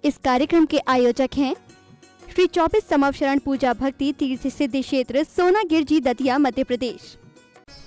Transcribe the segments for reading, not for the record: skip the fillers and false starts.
इस कार्यक्रम के आयोजक हैं श्री 24 समवशरण पूजा भक्ति तीर्थ सिद्धि क्षेत्र सोनागिरजी दतिया मध्य प्रदेश।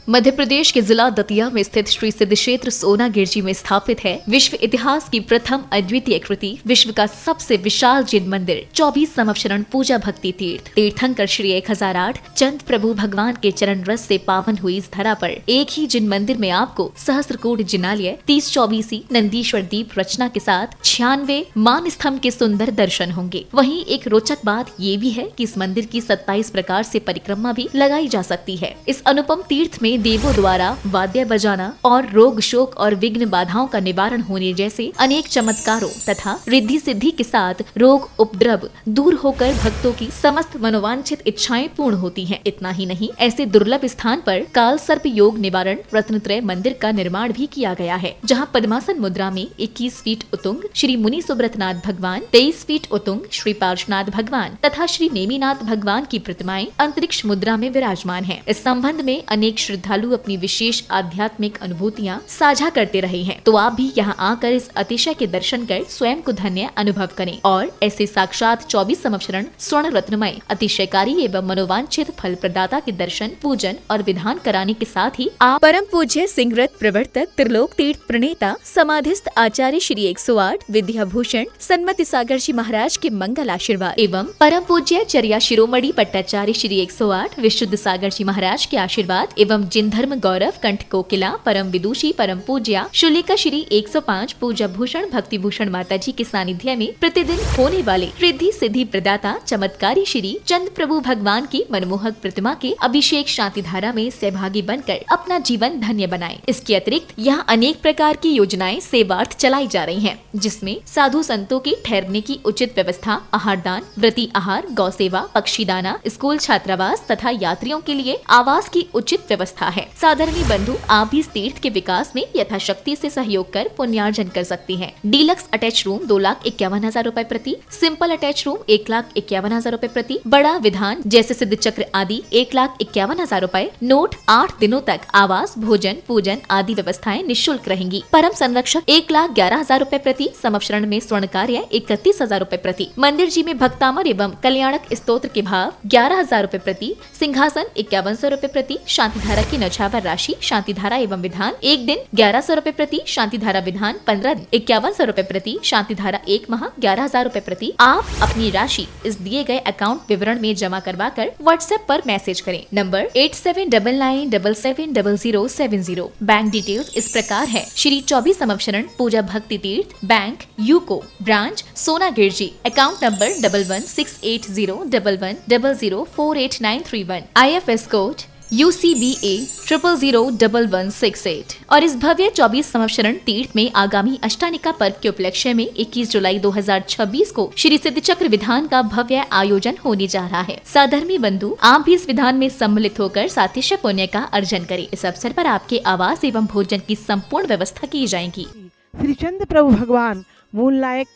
मध्य प्रदेश के जिला दतिया में स्थित श्री सिद्धि क्षेत्र सोनागिरजी में स्थापित है विश्व इतिहास की प्रथम अद्वितीय कृति, विश्व का सबसे विशाल जिन मंदिर 24 समवशरण पूजा भक्ति तीर्थ। तीर्थंकर श्री 1008 चंद प्रभु भगवान के चरण रस से पावन हुई इस धरा पर एक ही जिन मंदिर में आपको सहस्त्रकोट जिनालय, 30-24 नंदीश्वर दीप रचना के साथ 96 मान स्तंभ के सुंदर दर्शन होंगे। वहीं एक रोचक बात ये भी है कि इस मंदिर की 27 प्रकार से परिक्रमा भी लगाई जा सकती है। इस अनुपम तीर्थ में देवों द्वारा वाद्य बजाना और रोग शोक और विघ्न बाधाओं का निवारण होने जैसे अनेक चमत्कारों तथा रिद्धि सिद्धि के साथ रोग उपद्रव दूर होकर भक्तों की समस्त मनोवांछित इच्छाएं पूर्ण होती हैं। इतना ही नहीं, ऐसे दुर्लभ स्थान पर काल सर्प योग निवारण रत्नत्रय मंदिर का निर्माण भी किया गया है, जहां पद्मासन मुद्रा में 21 फीट उतुंग श्री मुनि सुब्रतनाथ भगवान, 23 फीट उतुंग श्री पार्श्वनाथ भगवान तथा श्री नेमिनाथ भगवान की प्रतिमाएं अंतरिक्ष मुद्रा में विराजमान है। इस संबंध में अनेक श्रद्धालु अपनी विशेष आध्यात्मिक अनुभूतियां साझा करते रहे हैं, तो आप भी यहां आकर इस अतिशय के दर्शन कर स्वयं को धन्य अनुभव करें और ऐसे साक्षात 24 समवशरण स्वर्ण रत्नमय अतिशयकारी एवं मनोवांछित फल प्रदाता के दर्शन, पूजन और विधान कराने के साथ ही आप परम पूज्य सिंहरथ प्रवर्तक, त्रिलोक तीर्थ प्रणेता, समाधिस्थ आचार्य श्री 108 विद्याभूषण सन्मति सागर जी महाराज के मंगल आशीर्वाद एवं परम पूज्य चर्या शिरोमणि पट्टाचार्य श्री 108 विशुद्ध सागर जी महाराज के आशीर्वाद एवं जिन धर्म गौरव कंठ कोकिला परम विदुषी परम पूज्या शुलिका श्री 105 पूजा भूषण भक्ति भूषण माता जी के सानिध्य में प्रतिदिन होने वाले रिद्धि सिद्धि प्रदाता चमत्कारी श्री चंद प्रभु भगवान की मनमोहक प्रतिमा के अभिषेक शांति धारा में सहभागी बनकर अपना जीवन धन्य बनाएं। इसके अतिरिक्त यहाँ अनेक प्रकार की योजनाएं सेवार्थ चलाई जा रही हैं, जिसमें साधु संतों की ठहरने की उचित व्यवस्था, आहार दान, व्रती आहार, गौ सेवा, पक्षी दाना, स्कूल छात्रावास तथा यात्रियों के लिए आवास की उचित व्यवस्था है। साधारणी बंधु आप भी इस तीर्थ के विकास में यथाशक्ति से सहयोग कर पुण्यार्जन कर सकती हैं। डीलक्स अटैच रूम 2,51,000 रूपए प्रति, सिंपल अटैच रूम 1,51,000 रूपए प्रति, बड़ा विधान जैसे सिद्ध चक्र आदि 1,51,000 रूपए। नोट 8 दिनों तक आवास, भोजन, पूजन आदि व्यवस्थाएं निःशुल्क रहेंगी। परम संरक्षक 1,11,000 रूपए प्रति, समवशरण में स्वर्ण कार्य 31,000 रूपए प्रति, मंदिर जी में भक्तामर एवं कल्याणक स्तोत्र के भाव 11,000 रूपए प्रति, सिंहासन 5100 रूपए प्रति, शांति धारा की नौछावर राशि शांति धारा एवं विधान एक दिन 1100 रूपए प्रति, शांति धारा विधान 15 दिन 5100 रूपए प्रति, शांति धारा एक माह 11,000 रूपए प्रति। आप अपनी राशि इस दिए गए अकाउंट विवरण में जमा करवा कर व्हाट्सएप पर मैसेज करें। नंबर 8799770070। बैंक डिटेल्स इस प्रकार है। श्री 24 समवशरण पूजा भक्ति तीर्थ, bank UCO, branch Sonagirji, account number 11600110048931, IFS code UCBA 0001168। और इस भव्य 24 समवशरण तीर्थ में आगामी अष्टानिका पर्व के उपलक्ष्य में 21 जुलाई 2026 को श्री सिद्ध चक्र विधान का भव्य आयोजन होने जा रहा है। साधर्मी बंधु आप भी इस विधान में सम्मिलित होकर सातिशय पुण्य का अर्जन करें। इस अवसर पर आपके आवास एवं भोजन की संपूर्ण व्यवस्था की जाएगी। श्री चंद प्रभु भगवान मूल नायक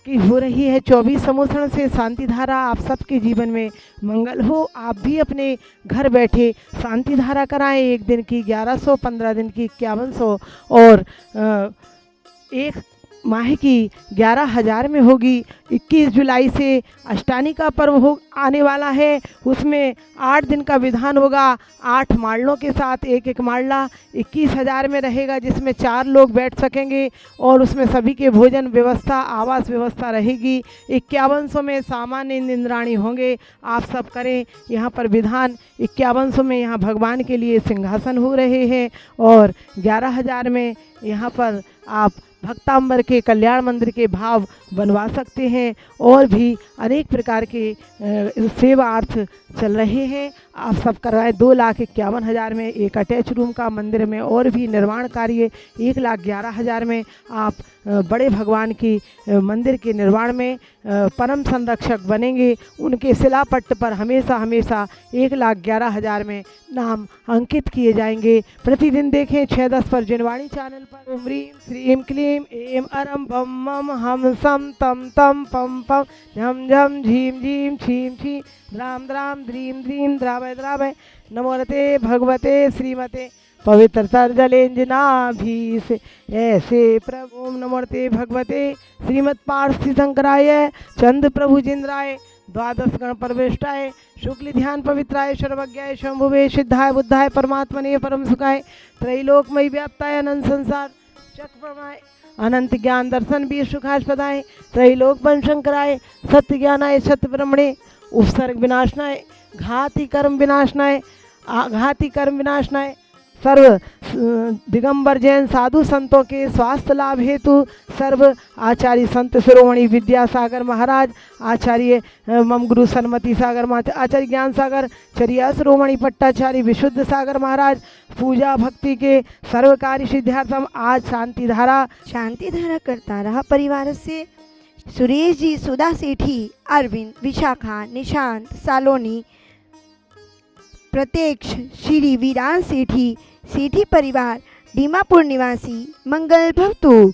की हो रही है 24 समवशरण से शांति धारा। आप सबके जीवन में मंगल हो। आप भी अपने घर बैठे शांति धारा कराएं। एक दिन की 1100, 15 दिन की 5100 और एक माह की 11,000 में होगी। 21 जुलाई से अष्टानिका पर्व हो आने वाला है। उसमें 8 दिन का विधान होगा। 8 माड़लों के साथ एक माड़ला 21,000 में रहेगा, जिसमें 4 लोग बैठ सकेंगे और उसमें सभी के भोजन व्यवस्था, आवास व्यवस्था रहेगी। 5100 में सामान्य इंद्राणी होंगे। आप सब करें। यहाँ पर विधान 5100 में यहाँ भगवान के लिए सिंहासन हो रहे हैं और 11,000 में यहाँ पर आप भक्तांबर के कल्याण मंदिर के भाव बनवा सकते हैं और भी अनेक प्रकार के सेवार्थ चल रहे हैं। आप सब करवाए। 2,51,000 में एक अटैच रूम का मंदिर में और भी निर्माण कार्य 1,11,000 में आप बड़े भगवान की मंदिर के निर्माण में परम संरक्षक बनेंगे। उनके शिलापट्ट पर हमेशा हमेशा 1,11,000 में नाम अंकित किए जाएंगे। प्रतिदिन देखें 6:10 पर जनवाणी चैनल पर। ओम ह्रीं श्रीं क्लीं ऐं अरं बम मम हम सम तम तम पम पम झम झम झीं झीं छीं छीं द्राम द्राम ध्रीं ध्रीं द्रावय द्रावय। नमो रते भगवते श्रीमते पवित्रतर जलेंजनाभि से। ऐसे प्रभु ओम नमोते भगवते श्रीमत्पार्थ शंकराय चंद प्रभु जिंद्राय द्वादश गण परवेष्टाय शुक्ल ध्यान पवित्राय सर्वज्ञाय शंभुवे सिद्धाय बुद्धाय परमात्मने परम सुखाय त्रैलोकमय व्याप्ताय अनंत संसार चक्रमय अनंत ज्ञान दर्शन भी सुखास्पदाय त्रैलोक वन शंकराय सत्य ज्ञानाय सत्य ब्रह्मणे उपसर्ग विनाशनाय घाति कर्म विनाशनाय आघाति कर्म विनाशनाय सर्व दिगंबर जैन साधु संतों के स्वास्थ्य लाभ हेतु सर्व आचार्य संत शिरोमणि विद्यासागर महाराज आचार्य मम गुरु सन्मति सागर आचार्य ज्ञान सागर चरिया शिरोमणि पट्टाचार्य विशुद्ध सागर महाराज पूजा भक्ति के सर्वकारी सिद्धार्थम आज शांति धारा करता रहा परिवार से सुरेश जी, सुधा सेठी, अरविंद, विशाखा, निशांत, सालोनी, प्रत्यक्ष, श्री वीरान सेठी, सेठी परिवार, दीमापुर निवासी मंगल भवतु।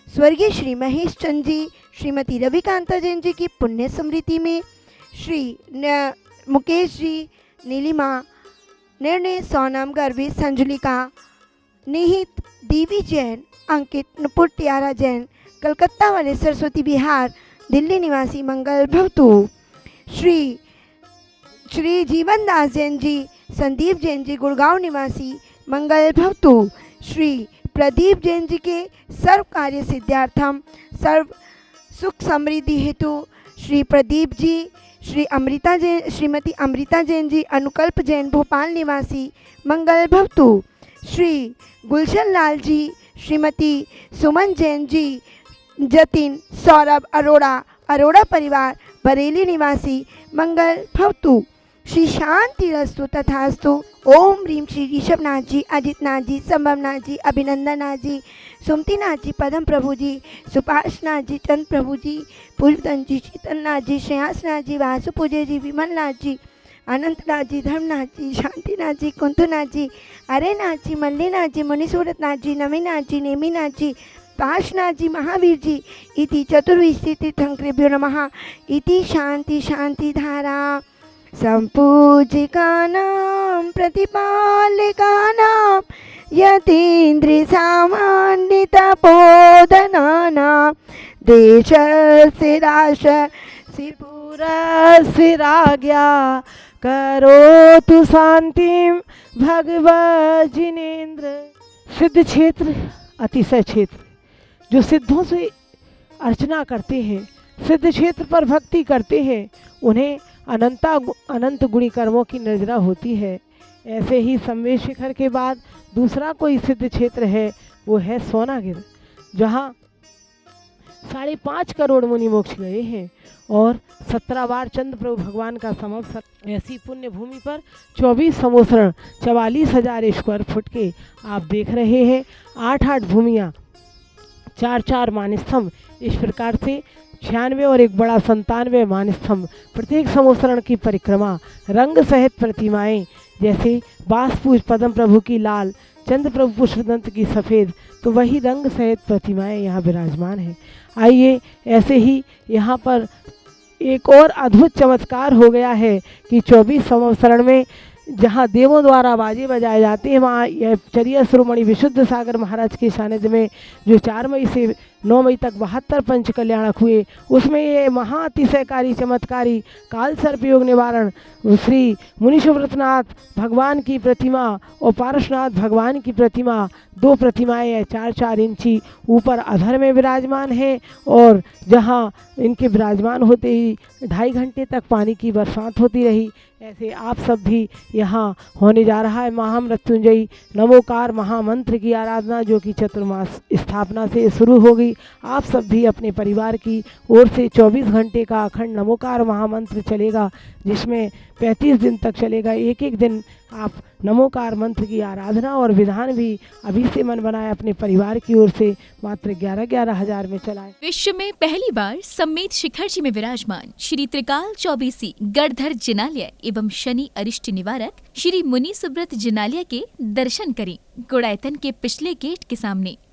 स्वर्गीय श्री महेश चंद जी, श्रीमती रविकांता जैन जी की पुण्य स्मृति में श्री मुकेश जी, नीलिमा, निर्णय, सोनम, गर्वी, संजुलिका, निहित, देवी जैन, अंकित, नुपुर, टियारा जैन, कलकत्ता वाले सरस्वती विहार, दिल्ली निवासी मंगल भवतु। श्री जीवन दास जैन जी, संदीप जैन जी, गुड़गांव निवासी मंगल भवतु। श्री प्रदीप जैन जी के सर्व कार्य सिद्धार्थम सर्व सुख समृद्धि हेतु श्री प्रदीप जी, श्रीमती अमृता जैन जी, अनुकल्प जैन, भोपाल निवासी मंगल भवतु। श्री गुलशन लाल जी, श्रीमती सुमन जैन जी, जतिन, सौरभ, अरोड़ा परिवार, बरेली निवासी मंगल भवतु। श्री शांति रस्तु तथास्तु। ओम ह्रीम श्री ऋषभनाथ जी, अजितनाथ जी, संभवनाथ जी, अभिनंदनाथ जी, सुमतिनाथ जी, पदम प्रभु जी, सुभाषनाथ जी, चंद प्रभु जी, पुष्पदन जी, शीतलनाथ जी, श्रेयांसनाथ जी, वासु पूजे जी, विमलनाथ जी, अनंतनाथ जी, धर्मनाथ जी, शांतिनाथ जी, कुंतुनाथ जी, अरेनाथ जी, मल्लीनाथ जी, मुनिसूरतनाथ जी, नवीनाथ जी, नेमिनाथ जी, पाशनाथ जी, महावीर जी इति चतुर्विंशति तीर्थंकरेभ्यो नमः। इति शांति शांति धारा संपूजिकानां प्रतिपालिकानां यतीन्द्रिय सामान्य तपोधनानां देशस्य राष्ट्रस्य पुरस्य राज्ञा करोतु शांतिं भगवत् जिनेन्द्र। सिद्ध क्षेत्र, अतिशय क्षेत्र, जो सिद्धों से अर्चना करते हैं, सिद्ध क्षेत्र पर भक्ति करते हैं, उन्हें अनंत गुणी कर्मों की नजरा होती है। ऐसे ही संवेद शिखर के बाद दूसरा कोई सिद्ध क्षेत्र है, वो है सोनागिर, जहाँ 5.5 करोड़ मुनि मोक्ष गए हैं और 17 बार चंद्र प्रभु भगवान का समवसर। ऐसी पुण्य भूमि पर 24 संवत्सरण 44,000 स्क्वायर फुट के आप देख रहे हैं 8 भूमियाँ, 4 मानस्तंभ, इस प्रकार से 96 और एक बड़ा 97 मानस्तंभ, प्रत्येक संवत्सरण की परिक्रमा, रंग सहित प्रतिमाएं, जैसे बासपूज पदम प्रभु की लाल, चंद्र प्रभु पुष्पदंत की सफ़ेद, तो वही रंग सहित प्रतिमाएं यहाँ विराजमान हैं। आइए, ऐसे ही यहाँ पर एक और अद्भुत चमत्कार हो गया है कि 24 संवत्सरण में जहाँ देवों द्वारा बाजे बजाए जाते हैं, वहाँ यह चरिया शिरोमणि विशुद्ध सागर महाराज के सानिध्य में जो 4 मई से 9 मई तक 72 पंच कल्याणक हुए, उसमें ये महाअतिशयकारी चमत्कारी काल सर्प योग निवारण श्री मुनिशुव्रतनाथ भगवान की प्रतिमा और पारसनाथ भगवान की प्रतिमा, 2 प्रतिमाएँ 4-4 इंची ऊपर अधर में विराजमान है, और जहाँ इनके विराजमान होते ही 2.5 घंटे तक पानी की बरसात होती रही। ऐसे आप सब भी यहाँ होने जा रहा है महामृत्युंजयी नमोकार महामंत्र की आराधना, जो कि चतुर्मास स्थापना से शुरू होगी। आप सब भी अपने परिवार की ओर से 24 घंटे का अखंड नमोकार महामंत्र चलेगा, जिसमें 35 दिन तक चलेगा। एक दिन आप नमोकार मंत्र की आराधना और विधान भी अभी से मन बनाए अपने परिवार की ओर से मात्र 11-11 हज़ार में चलाएं। विश्व में पहली बार सम्मेत शिखर जी में विराजमान श्री त्रिकाल चौबीसी गढ़धर जिनालय एवं शनि अरिष्ट निवारक श्री मुनि सुब्रत जिनालय के दर्शन करें गुड़ायतन के पिछले गेट के सामने।